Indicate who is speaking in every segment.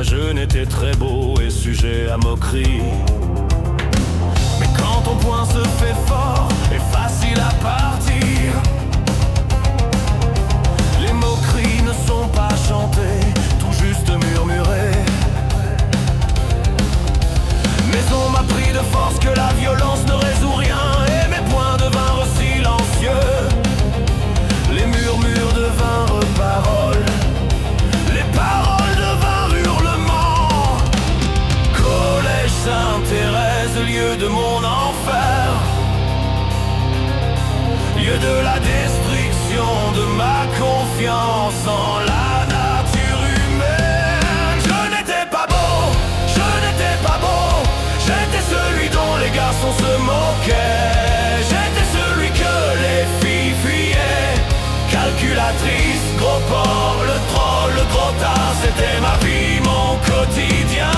Speaker 1: jeune était très beau et sujet à moquerie. Mais quand ton poing se fait fort et facile à partir, les moqueries ne sont pas chantées, tout juste murmurées. Mais on m'a pris de force que la violence ne résout rien, et mes poings devinrent silencieux. Les murmures devinrent paroles, les paroles devinrent hurlements. Collège Sainte-Thérèse, lieu de mon enfer, lieu de la destruction de ma confiance en la nature humaine. Je n'étais pas beau, je n'étais pas beau, j'étais celui dont les garçons se moquaient. J'étais celui que les filles fuyaient. Calculatrice, gros porc, le troll, le gros tas, c'était ma vie, mon quotidien.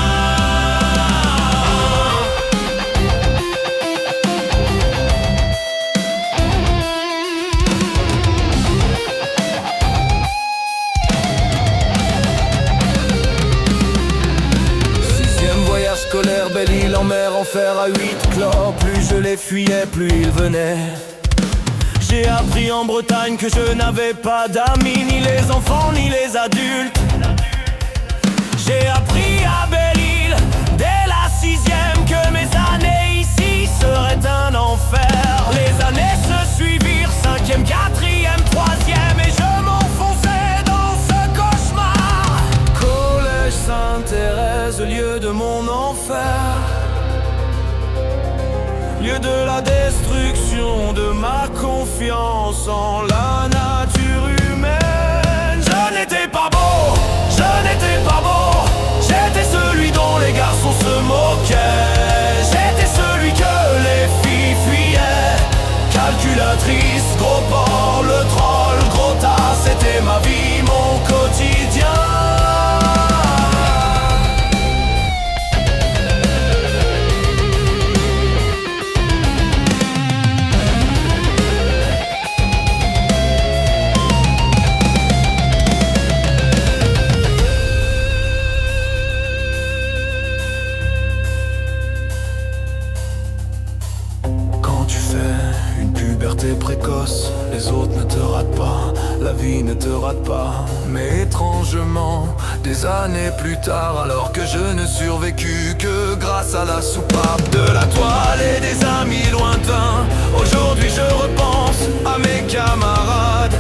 Speaker 1: Scolaire, belle île en mer, enfer à 8 clos. Plus je les fuyais, plus ils venaient. J'ai appris en Bretagne que je n'avais pas d'amis, ni les enfants, ni les adultes. J'ai appris à Belle-Île, dès la 6e, que mes années ici seraient un enfer. Les années se suivirent, 5e, 4e, 3e, et je m'enfonçais dans ce cauchemar. Collège Sainte-Thérèse, lieu de mon enfer, lieu de la destruction de ma confiance en la nature humaine. Je n'étais pas beau, je n'étais pas beau, j'étais celui dont les garçons se moquaient. J'étais celui que les filles fuyaient. Calculatrice, gros porc, le troll, gros tas, c'était ma vie, mon quotidien. Précoce, les autres ne te ratent pas, la vie ne te rate pas. Mais étrangement, des années plus tard, alors que je ne survécus que grâce à la soupape de la toile et des amis lointains, aujourd'hui je repense à mes camarades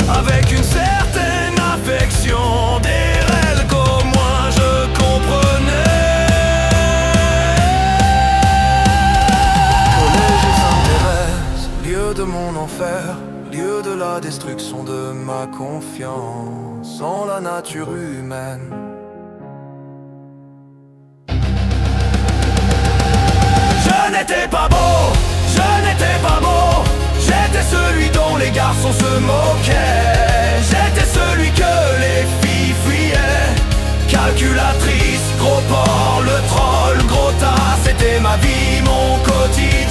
Speaker 1: avec une certaine affection, des réels qu'au moins je comprenais. Lieu de mon enfer, lieu de la destruction de ma confiance en la nature humaine. Je n'étais pas beau, je n'étais pas beau, j'étais celui dont les garçons se moquaient. J'étais celui que les filles fuyaient. Calculatrice, gros porc, le troll, gros tas, c'était ma vie, mon quotidien.